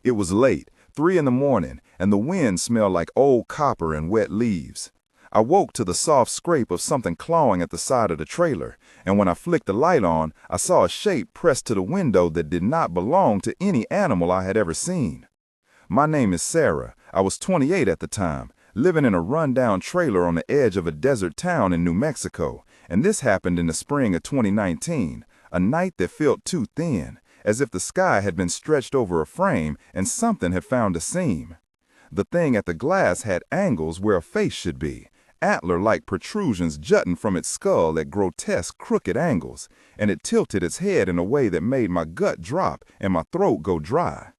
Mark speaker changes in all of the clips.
Speaker 1: It was late, 3 in the morning, and the wind smelled like old copper and wet leaves. I woke to the soft scrape of something clawing at the side of the trailer, and when I flicked the light on, I saw a shape pressed to the window that did not belong to any animal I had ever seen. My name is Sarah. I was 28 at the time, living in a rundown trailer on the edge of a desert town in New Mexico, and this happened in the spring of 2019, a night that felt too thin, as if the sky had been stretched over a frame and something had found a seam. The thing at the glass had angles where a face should be, antler-like protrusions jutting from its skull at grotesque, crooked angles, and it tilted its head in a way that made my gut drop and my throat go dry.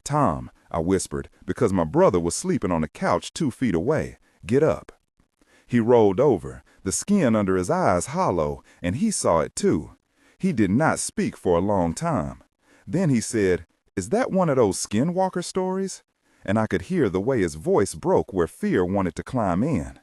Speaker 1: "Tom," I whispered, because my brother was sleeping on the couch 2 feet away. "Get up." He rolled over, the skin under his eyes hollow, and he saw it too. He did not speak for a long time. Then he said, "Is that one of those Skinwalker stories?" And I could hear the way his voice broke where fear wanted to climb in.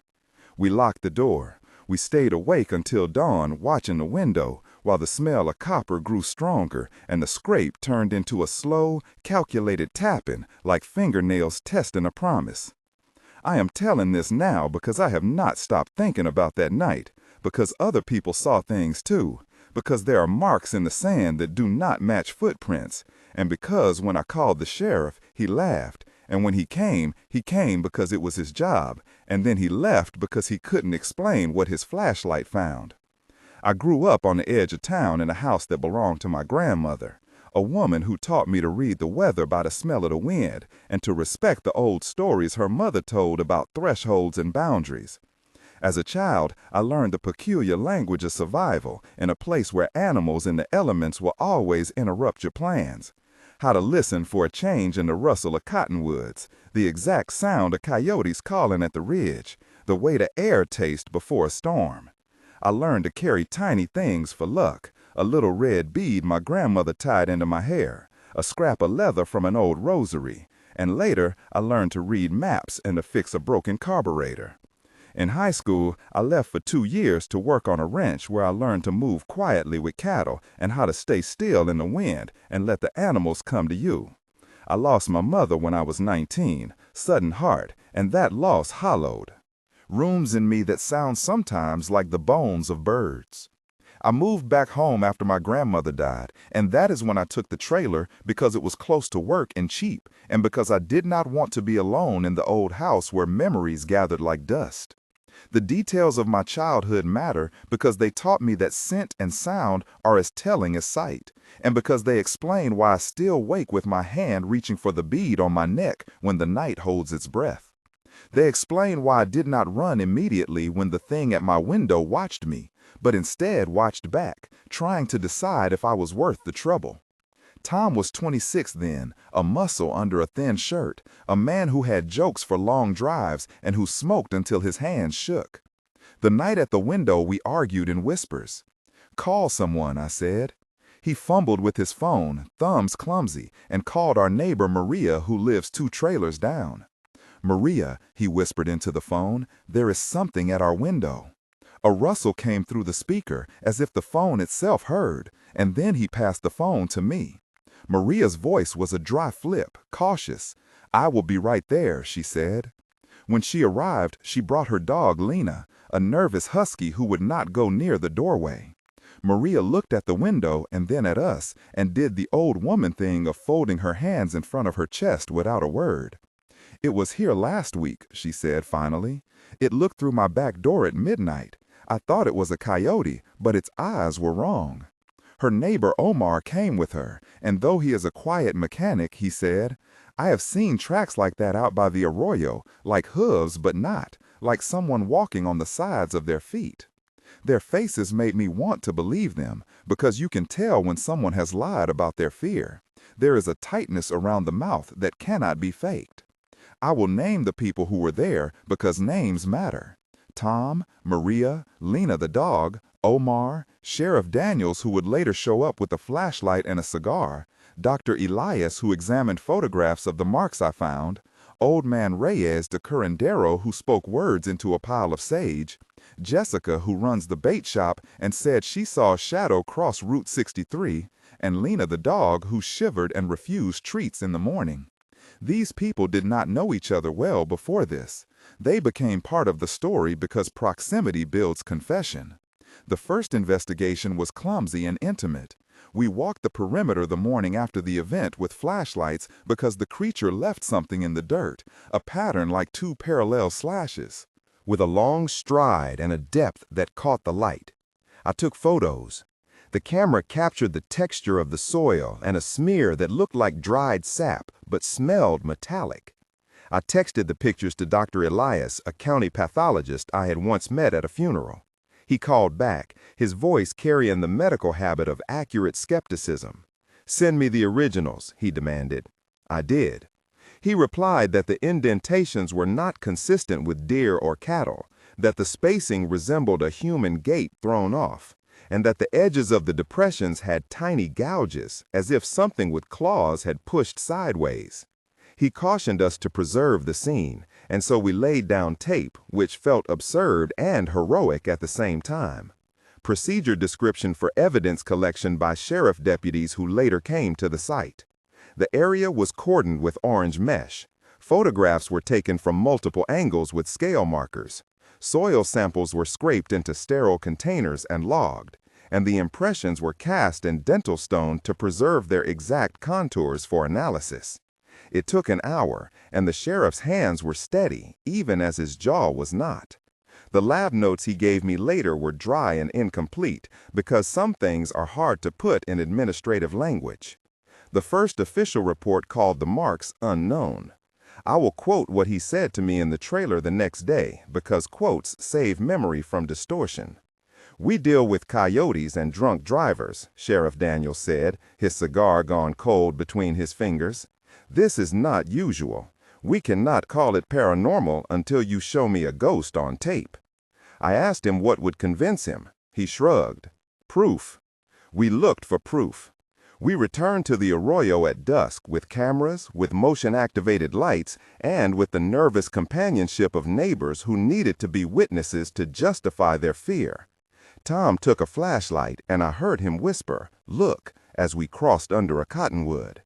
Speaker 1: We locked the door. We stayed awake until dawn, watching the window, while the smell of copper grew stronger and the scrape turned into a slow, calculated tapping, like fingernails testing a promise. I am telling this now because I have not stopped thinking about that night, because other people saw things too, because there are marks in the sand that do not match footprints, and because when I called the sheriff, he laughed, and when he came because it was his job, and then he left because he couldn't explain what his flashlight found. I grew up on the edge of town in a house that belonged to my grandmother, a woman who taught me to read the weather by the smell of the wind and to respect the old stories her mother told about thresholds and boundaries. As a child, I learned the peculiar language of survival in a place where animals and the elements will always interrupt your plans. How to listen for a change in the rustle of cottonwoods, the exact sound of coyotes calling at the ridge, the way the air tastes before a storm. I learned to carry tiny things for luck, a little red bead my grandmother tied into my hair, a scrap of leather from an old rosary, and later I learned to read maps and to fix a broken carburetor. In high school, I left for 2 years to work on a ranch where I learned to move quietly with cattle and how to stay still in the wind and let the animals come to you. I lost my mother when I was 19, sudden heart, and that loss hollowed rooms in me that sound sometimes like the bones of birds. I moved back home after my grandmother died, and that is when I took the trailer because it was close to work and cheap, and because I did not want to be alone in the old house where memories gathered like dust. The details of my childhood matter because they taught me that scent and sound are as telling as sight, and because they explain why I still wake with my hand reaching for the bead on my neck when the night holds its breath. They explain why I did not run immediately when the thing at my window watched me, but instead watched back, trying to decide if I was worth the trouble. Tom was 26 then, a muscle under a thin shirt, a man who had jokes for long drives and who smoked until his hands shook. The night at the window we argued in whispers. "Call someone," I said. He fumbled with his phone, thumbs clumsy, and called our neighbor Maria, who lives 2 trailers down. "Maria," he whispered into the phone, "there is something at our window." A rustle came through the speaker as if the phone itself heard, and then he passed the phone to me. Maria's voice was a dry flip, cautious. "I will be right there," she said. When she arrived, she brought her dog Lena, a nervous husky who would not go near the doorway. Maria looked at the window and then at us and did the old woman thing of folding her hands in front of her chest without a word. "It was here last week," she said finally. "It looked through my back door at midnight. I thought it was a coyote, but its eyes were wrong." Her neighbor Omar came with her, and though he is a quiet mechanic, he said, "I have seen tracks like that out by the arroyo, like hooves but not, like someone walking on the sides of their feet." Their faces made me want to believe them, because you can tell when someone has lied about their fear. There is a tightness around the mouth that cannot be faked. I will name the people who were there because names matter. Tom, Maria, Lena the dog, Omar, Sheriff Daniels, who would later show up with a flashlight and a cigar, Dr. Elias, who examined photographs of the marks I found, Old Man Reyes de Curandero, who spoke words into a pile of sage, Jessica, who runs the bait shop and said she saw a shadow cross Route 63, and Lena the dog, who shivered and refused treats in the morning. These people did not know each other well before this. They became part of the story because proximity builds confession. The first investigation was clumsy and intimate. We walked the perimeter the morning after the event with flashlights because the creature left something in the dirt, a pattern like two parallel slashes, with a long stride and a depth that caught the light. I took photos. The camera captured the texture of the soil and a smear that looked like dried sap but smelled metallic. I texted the pictures to Dr. Elias, a county pathologist I had once met at a funeral. He called back, his voice carrying the medical habit of accurate skepticism. "Send me the originals," he demanded. I did. He replied that the indentations were not consistent with deer or cattle, that the spacing resembled a human gait thrown off, and that the edges of the depressions had tiny gouges, as if something with claws had pushed sideways. He cautioned us to preserve the scene, and so we laid down tape, which felt absurd and heroic at the same time. Procedure description for evidence collection by sheriff deputies who later came to the site. The area was cordoned with orange mesh. Photographs were taken from multiple angles with scale markers. Soil samples were scraped into sterile containers and logged, and the impressions were cast in dental stone to preserve their exact contours for analysis. It took an hour, and the sheriff's hands were steady, even as his jaw was not. The lab notes he gave me later were dry and incomplete because some things are hard to put in administrative language. The first official report called the marks unknown. I will quote what he said to me in the trailer the next day because quotes save memory from distortion. "We deal with coyotes and drunk drivers," Sheriff Daniels said, his cigar gone cold between his fingers. "This is not usual. We cannot call it paranormal until you show me a ghost on tape." I asked him what would convince him. He shrugged. "Proof." We looked for proof. We returned to the arroyo at dusk with cameras, with motion-activated lights, and with the nervous companionship of neighbors who needed to be witnesses to justify their fear. Tom took a flashlight, and I heard him whisper, "Look," as we crossed under a cottonwood.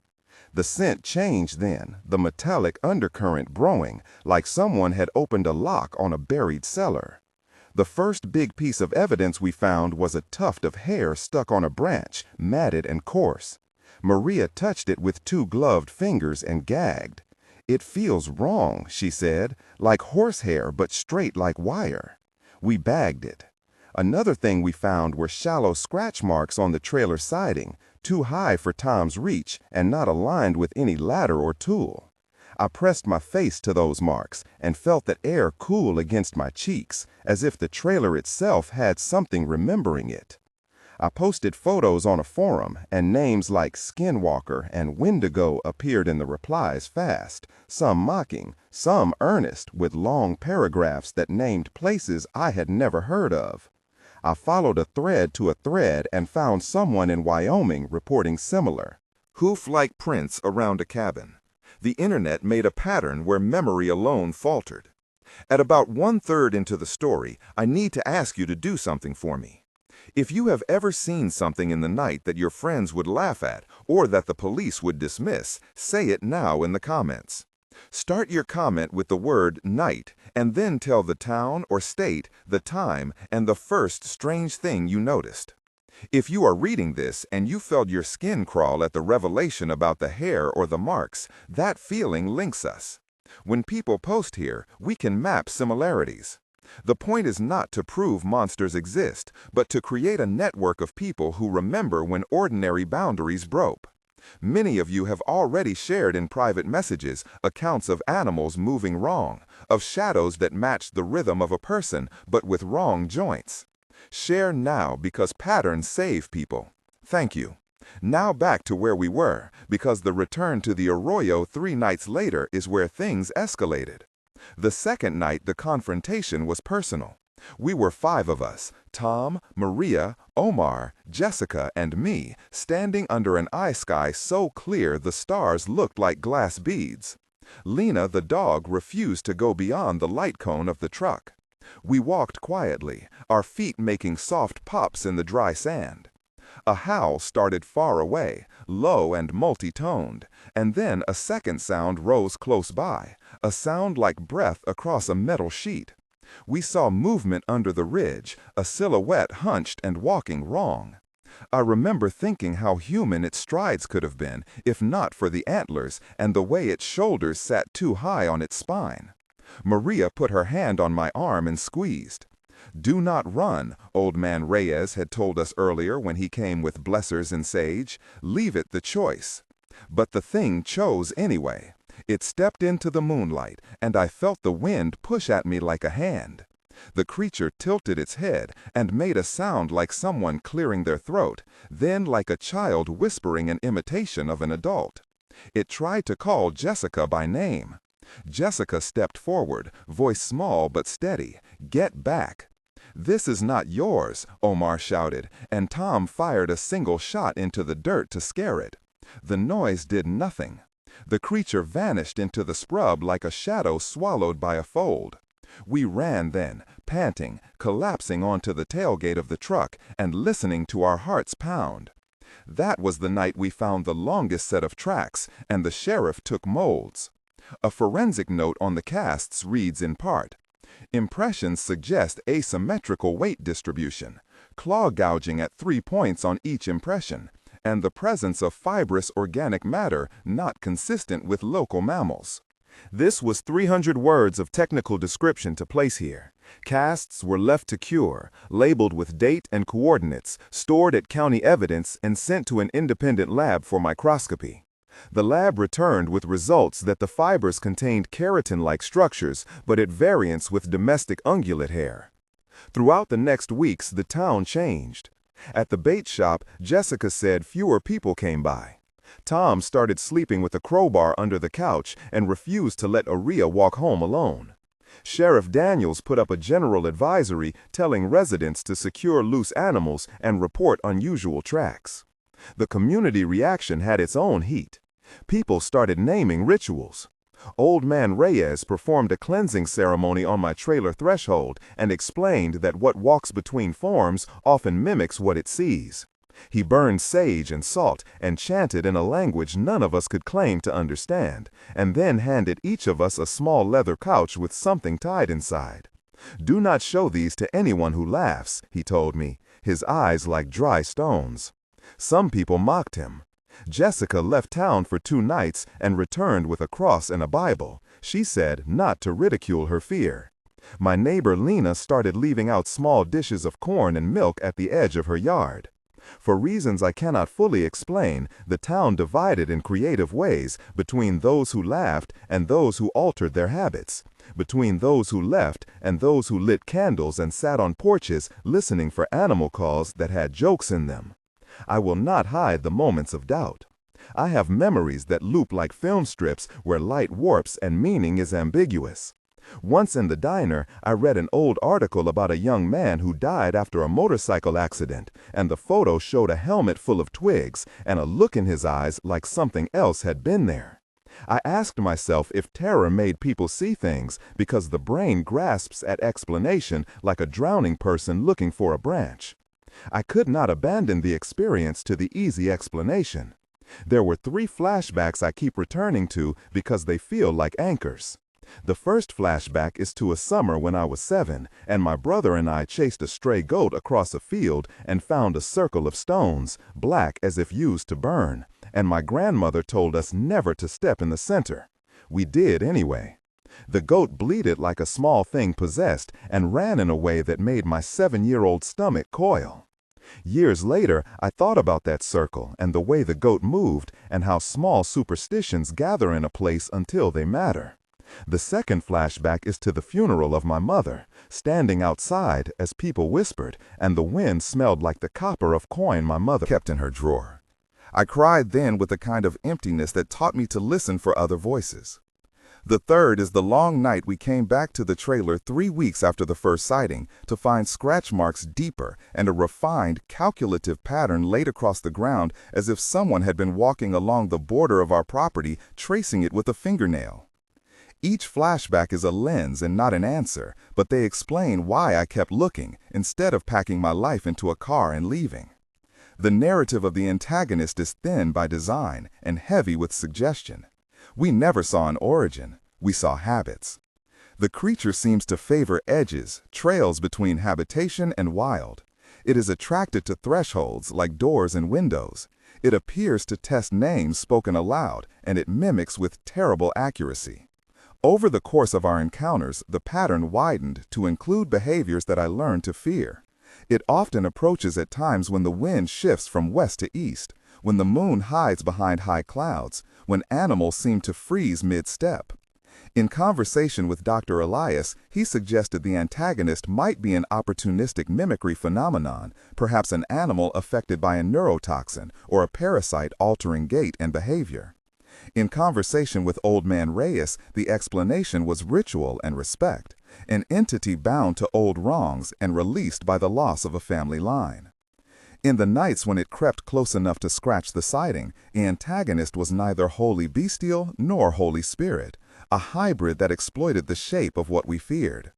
Speaker 1: The scent changed then, the metallic undercurrent growing, like someone had opened a lock on a buried cellar. The first big piece of evidence we found was a tuft of hair stuck on a branch, matted and coarse. Maria touched it with two gloved fingers and gagged. "It feels wrong," she said, "like horsehair but straight like wire." We bagged it. Another thing we found were shallow scratch marks on the trailer siding, too high for Tom's reach and not aligned with any ladder or tool. I pressed my face to those marks and felt the air cool against my cheeks, as if the trailer itself had something remembering it. I posted photos on a forum, and names like Skinwalker and Wendigo appeared in the replies fast, some mocking, some earnest, with long paragraphs that named places I had never heard of. I followed a thread to a thread and found someone in Wyoming reporting similar. Hoof-like prints around a cabin. The internet made a pattern where memory alone faltered. At about 1/3 into the story, I need to ask you to do something for me. If you have ever seen something in the night that your friends would laugh at or that the police would dismiss, say it now in the comments. Start your comment with the word night and then tell the town or state, the time, and the first strange thing you noticed. If you are reading this and you felt your skin crawl at the revelation about the hair or the marks, that feeling links us. When people post here, we can map similarities. The point is not to prove monsters exist, but to create a network of people who remember when ordinary boundaries broke. Many of you have already shared in private messages accounts of animals moving wrong, of shadows that matched the rhythm of a person but with wrong joints. Share now because patterns save people. Thank you. Now back to where we were, because the return to the arroyo 3 nights later is where things escalated. The second night the confrontation was personal. We were 5 of us, Tom, Maria, Omar, Jessica, and me, standing under an eye sky so clear the stars looked like glass beads. Lena, the dog, refused to go beyond the light cone of the truck. We walked quietly, our feet making soft pops in the dry sand. A howl started far away, low and multi-toned, and then a second sound rose close by, a sound like breath across a metal sheet. We saw movement under the ridge, a silhouette hunched and walking wrong. I remember thinking how human its strides could have been, if not for the antlers and the way its shoulders sat too high on its spine. Maria put her hand on my arm and squeezed. "Do not run," old man Reyes had told us earlier when he came with blessers and sage. "Leave it the choice." But the thing chose anyway. It stepped into the moonlight, and I felt the wind push at me like a hand. The creature tilted its head and made a sound like someone clearing their throat, then like a child whispering an imitation of an adult. It tried to call Jessica by name. Jessica stepped forward, voice small but steady. "Get back." "This is not yours," Omar shouted, and Tom fired a single shot into the dirt to scare it. The noise did nothing. The creature vanished into the scrub like a shadow swallowed by a fold. We ran then, panting, collapsing onto the tailgate of the truck and listening to our hearts pound. That was the night we found the longest set of tracks, and the sheriff took molds. A forensic note on the casts reads in part, "Impressions suggest asymmetrical weight distribution, claw gouging at 3 points on each impression, and the presence of fibrous organic matter not consistent with local mammals." This was 300 words of technical description to place here. Casts were left to cure, labeled with date and coordinates, stored at county evidence, and sent to an independent lab for microscopy. The lab returned with results that the fibers contained keratin-like structures, but at variance with domestic ungulate hair. Throughout the next weeks, the town changed. At the bait shop, Jessica said fewer people came by. Tom started sleeping with a crowbar under the couch and refused to let Aria walk home alone. Sheriff Daniels put up a general advisory telling residents to secure loose animals and report unusual tracks. The community reaction had its own heat. People started naming rituals. Old man Reyes performed a cleansing ceremony on my trailer threshold and explained that what walks between forms often mimics what it sees. He burned sage and salt and chanted in a language none of us could claim to understand, and then handed each of us a small leather couch with something tied inside. "Do not show these to anyone who laughs," he told me, his eyes like dry stones. Some people mocked him. Jessica left town for 2 nights and returned with a cross and a Bible. She said not to ridicule her fear. My neighbor Lena started leaving out small dishes of corn and milk at the edge of her yard. For reasons I cannot fully explain, the town divided in creative ways between those who laughed and those who altered their habits, between those who left and those who lit candles and sat on porches listening for animal calls that had jokes in them. I will not hide the moments of doubt. I have memories that loop like film strips where light warps and meaning is ambiguous. Once in the diner, I read an old article about a young man who died after a motorcycle accident, and the photo showed a helmet full of twigs and a look in his eyes like something else had been there. I asked myself if terror made people see things because the brain grasps at explanation like a drowning person looking for a branch. I could not abandon the experience to the easy explanation. There were 3 flashbacks I keep returning to because they feel like anchors. The first flashback is to a summer when I was 7, and my brother and I chased a stray goat across a field and found a circle of stones, black as if used to burn, and my grandmother told us never to step in the center. We did anyway. The goat bleated like a small thing possessed and ran in a way that made my 7-year-old stomach coil. Years later, I thought about that circle and the way the goat moved and how small superstitions gather in a place until they matter. The second flashback is to the funeral of my mother, standing outside as people whispered, and the wind smelled like the copper of coin my mother kept in her drawer. I cried then with a kind of emptiness that taught me to listen for other voices. The third is the long night we came back to the trailer 3 weeks after the first sighting to find scratch marks deeper and a refined, calculative pattern laid across the ground as if someone had been walking along the border of our property, tracing it with a fingernail. Each flashback is a lens and not an answer, but they explain why I kept looking instead of packing my life into a car and leaving. The narrative of the antagonist is thin by design and heavy with suggestion. We never saw an origin, we saw habits. The creature seems to favor edges, trails between habitation and wild. It is attracted to thresholds like doors and windows. It appears to test names spoken aloud, and it mimics with terrible accuracy. Over the course of our encounters, the pattern widened to include behaviors that I learned to fear. It often approaches at times when the wind shifts from west to east, when the moon hides behind high clouds, when animals seem to freeze mid-step. In conversation with Dr. Elias, he suggested the antagonist might be an opportunistic mimicry phenomenon, perhaps an animal affected by a neurotoxin or a parasite altering gait and behavior. In conversation with Old Man Reyes, the explanation was ritual and respect, an entity bound to old wrongs and released by the loss of a family line. In the nights when it crept close enough to scratch the siding, the antagonist was neither wholly bestial nor Holy Spirit, a hybrid that exploited the shape of what we feared.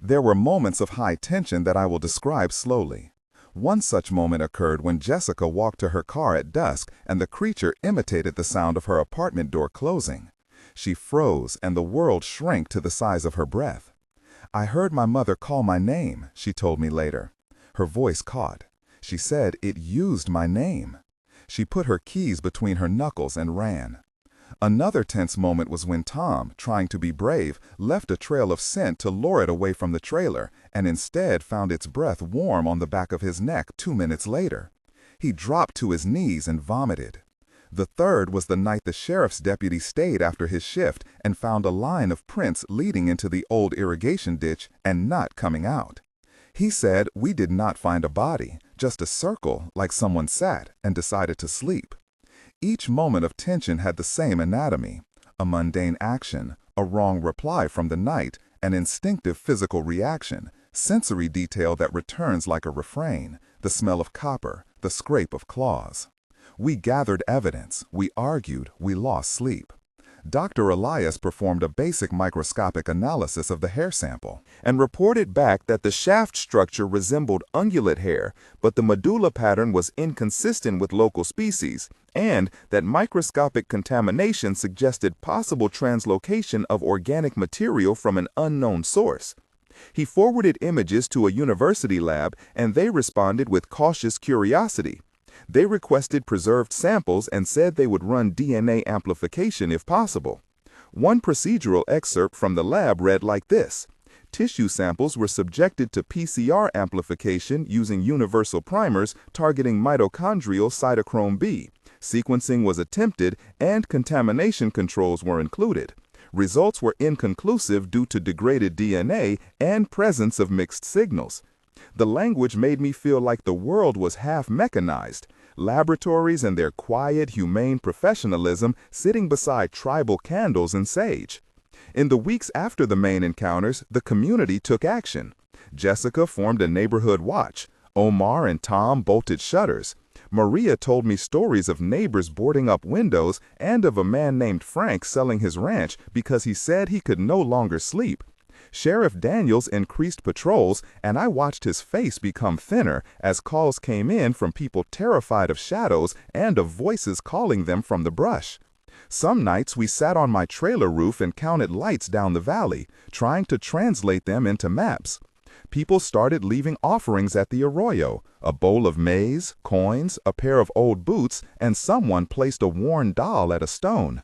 Speaker 1: There were moments of high tension that I will describe slowly. One such moment occurred when Jessica walked to her car at dusk and the creature imitated the sound of her apartment door closing. She froze and the world shrank to the size of her breath. "I heard my mother call my name," she told me later. Her voice caught. She said it used my name. She put her keys between her knuckles and ran. Another tense moment was when Tom, trying to be brave, left a trail of scent to lure it away from the trailer and instead found its breath warm on the back of his neck 2 minutes later. He dropped to his knees and vomited. The third was the night the sheriff's deputy stayed after his shift and found a line of prints leading into the old irrigation ditch and not coming out. He said we did not find a body, just a circle like someone sat and decided to sleep. Each moment of tension had the same anatomy: a mundane action, a wrong reply from the night, an instinctive physical reaction, sensory detail that returns like a refrain, the smell of copper, the scrape of claws. We gathered evidence, we argued, we lost sleep. Dr. Elias performed a basic microscopic analysis of the hair sample and reported back that the shaft structure resembled ungulate hair, but the medulla pattern was inconsistent with local species, and that microscopic contamination suggested possible translocation of organic material from an unknown source. He forwarded images to a university lab, and they responded with cautious curiosity. They requested preserved samples and said they would run DNA amplification if possible. One procedural excerpt from the lab read like this: tissue samples were subjected to PCR amplification using universal primers targeting mitochondrial cytochrome B. Sequencing was attempted and contamination controls were included. Results were inconclusive due to degraded DNA and presence of mixed signals. The language made me feel like the world was half mechanized. Laboratories and their quiet, humane professionalism sitting beside tribal candles and sage. In the weeks after the main encounters, the community took action. Jessica formed a neighborhood watch. Omar and Tom bolted shutters. Maria told me stories of neighbors boarding up windows and of a man named Frank selling his ranch because he said he could no longer sleep. Sheriff Daniels increased patrols, and I watched his face become thinner as calls came in from people terrified of shadows and of voices calling them from the brush. Some nights we sat on my trailer roof and counted lights down the valley, trying to translate them into maps. People started leaving offerings at the arroyo: a bowl of maize, coins, a pair of old boots, and someone placed a worn doll at a stone.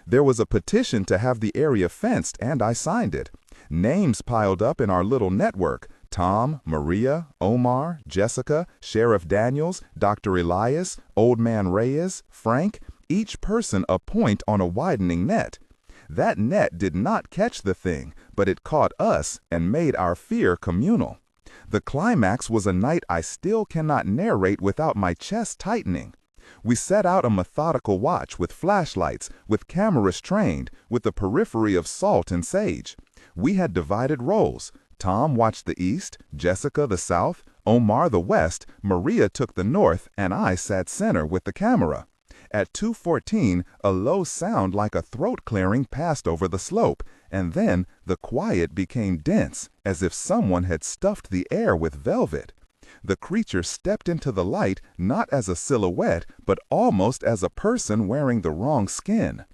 Speaker 1: There was a petition to have the area fenced, and I signed it. Names piled up in our little network: Tom, Maria, Omar, Jessica, Sheriff Daniels, Dr. Elias, Old Man Reyes, Frank, each person a point on a widening net. That net did not catch the thing, but it caught us and made our fear communal. The climax was a night I still cannot narrate without my chest tightening. We set out a methodical watch with flashlights, with cameras trained, with a periphery of salt and sage. We had divided roles. Tom watched the east, Jessica the south, Omar the west, Maria took the north, and I sat center with the camera. At 2:14, a low sound like a throat clearing passed over the slope, and then the quiet became dense, as if someone had stuffed the air with velvet. The creature stepped into the light not as a silhouette, but almost as a person wearing the wrong skin.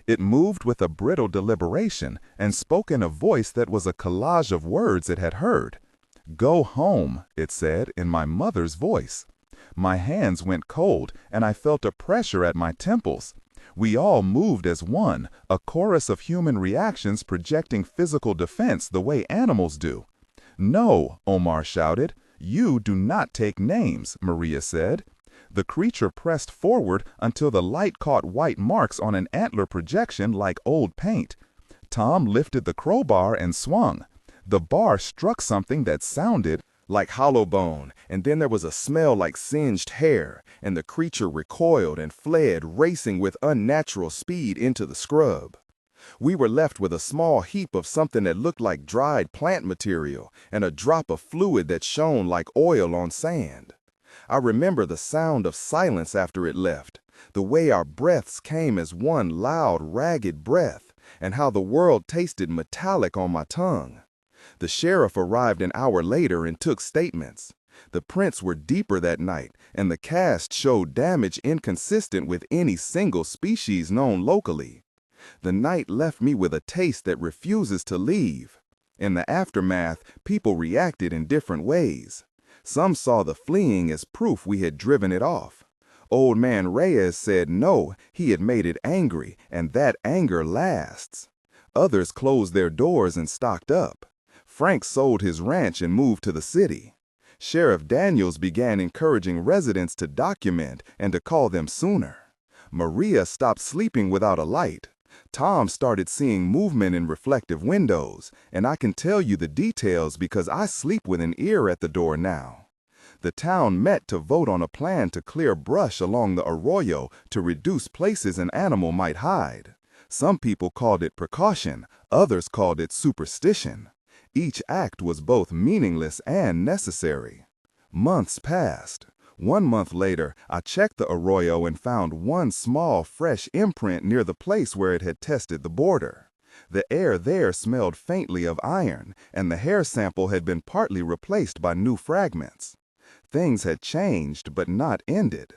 Speaker 1: It moved with a brittle deliberation and spoke in a voice that was a collage of words it had heard. "Go home," it said in my mother's voice. My hands went cold, and I felt a pressure at my temples. We all moved as one, a chorus of human reactions projecting physical defense the way animals do. "No," Omar shouted. "You do not take names," Maria said. The creature pressed forward until the light caught white marks on an antler projection like old paint. Tom lifted the crowbar and swung. The bar struck something that sounded like hollow bone, and then there was a smell like singed hair, and the creature recoiled and fled, racing with unnatural speed into the scrub. We were left with a small heap of something that looked like dried plant material and a drop of fluid that shone like oil on sand. I remember the sound of silence after it left, the way our breaths came as one loud, ragged breath, and how the world tasted metallic on my tongue. The sheriff arrived an hour later and took statements. The prints were deeper that night, and the cast showed damage inconsistent with any single species known locally. The night left me with a taste that refuses to leave. In the aftermath, people reacted in different ways. Some saw the fleeing as proof we had driven it off. Old man Reyes said no, he had made it angry, and that anger lasts. Others closed their doors and stocked up. Frank sold his ranch and moved to the city. Sheriff Daniels began encouraging residents to document and to call them sooner. Maria stopped sleeping without a light. Tom started seeing movement in reflective windows, and I can tell you the details because I sleep with an ear at the door now. The town met to vote on a plan to clear brush along the arroyo to reduce places an animal might hide. Some people called it precaution, others called it superstition. Each act was both meaningless and necessary. Months passed. 1 month later, I checked the arroyo and found one small, fresh imprint near the place where it had tested the border. The air there smelled faintly of iron, and the hair sample had been partly replaced by new fragments. Things had changed, but not ended.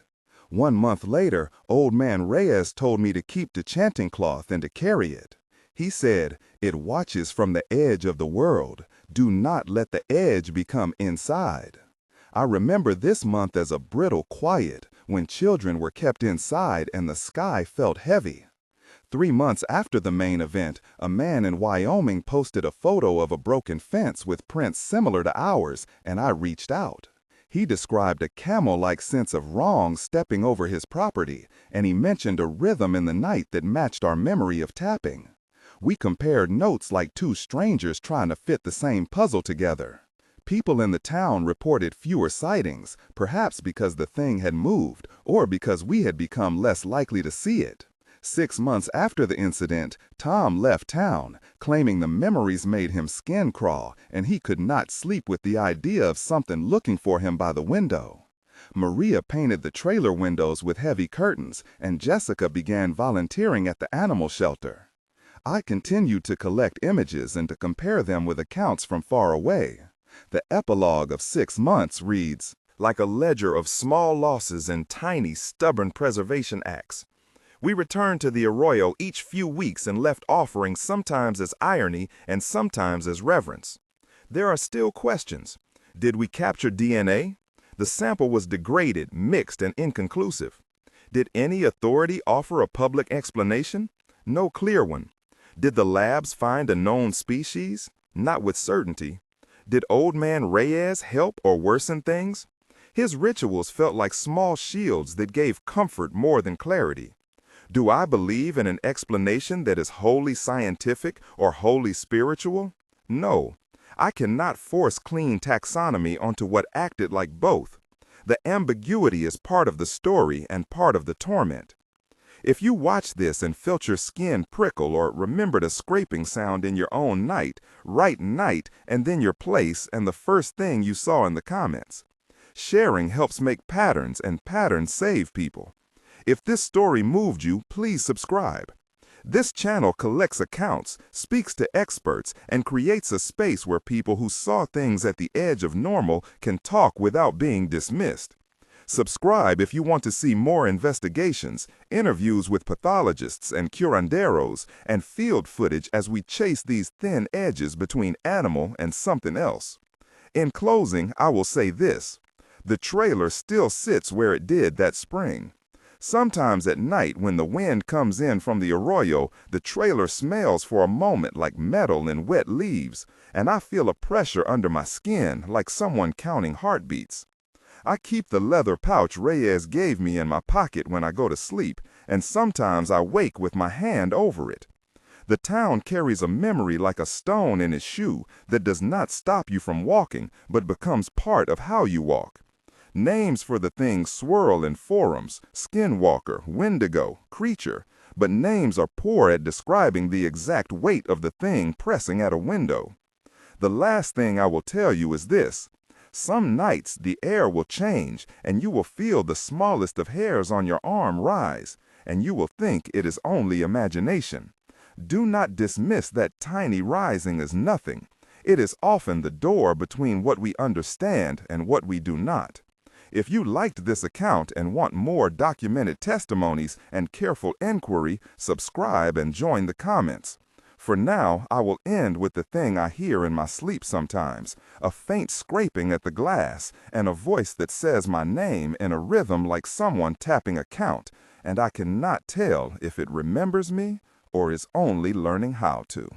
Speaker 1: 1 month later, old man Reyes told me to keep the chanting cloth and to carry it. He said, "It watches from the edge of the world. Do not let the edge become inside." I remember this month as a brittle quiet, when children were kept inside and the sky felt heavy. 3 months after the main event, a man in Wyoming posted a photo of a broken fence with prints similar to ours, and I reached out. He described a camel-like sense of wrong stepping over his property, and he mentioned a rhythm in the night that matched our memory of tapping. We compared notes like two strangers trying to fit the same puzzle together. People in the town reported fewer sightings, perhaps because the thing had moved, or because we had become less likely to see it. 6 months after the incident, Tom left town, claiming the memories made him skin crawl, and he could not sleep with the idea of something looking for him by the window. Maria painted the trailer windows with heavy curtains, and Jessica began volunteering at the animal shelter. I continued to collect images and to compare them with accounts from far away. The epilogue of 6 months reads, "Like a ledger of small losses and tiny, stubborn preservation acts. We returned to the arroyo each few weeks and left offerings sometimes as irony and sometimes as reverence. There are still questions. Did we capture DNA? The sample was degraded, mixed, and inconclusive. Did any authority offer a public explanation? No clear one. Did the labs find a known species? Not with certainty. Did old man Reyes help or worsen things? His rituals felt like small shields that gave comfort more than clarity. Do I believe in an explanation that is wholly scientific or wholly spiritual? No. I cannot force clean taxonomy onto what acted like both. The ambiguity is part of the story and part of the torment. If you watch this and felt your skin prickle or remembered a scraping sound in your own night, write night and then your place and the first thing you saw in the comments. Sharing helps make patterns, and patterns save people. If this story moved you, please subscribe. This channel collects accounts, speaks to experts, and creates a space where people who saw things at the edge of normal can talk without being dismissed. Subscribe if you want to see more investigations, interviews with pathologists and curanderos, and field footage as we chase these thin edges between animal and something else. In closing, I will say this. The trailer still sits where it did that spring. Sometimes at night when the wind comes in from the arroyo, the trailer smells for a moment like metal and wet leaves, and I feel a pressure under my skin like someone counting heartbeats. I keep the leather pouch Reyes gave me in my pocket when I go to sleep, and sometimes I wake with my hand over it. The town carries a memory like a stone in its shoe that does not stop you from walking, but becomes part of how you walk. Names for the things swirl in forums: skinwalker, wendigo, creature, but names are poor at describing the exact weight of the thing pressing at a window. The last thing I will tell you is this. Some nights the air will change and you will feel the smallest of hairs on your arm rise, and you will think it is only imagination. Do not dismiss that tiny rising as nothing. It is often the door between what we understand and what we do not. If you liked this account and want more documented testimonies and careful inquiry, subscribe and join the comments. For now, I will end with the thing I hear in my sleep sometimes, a faint scraping at the glass, and a voice that says my name in a rhythm like someone tapping a count, and I cannot tell if it remembers me or is only learning how to.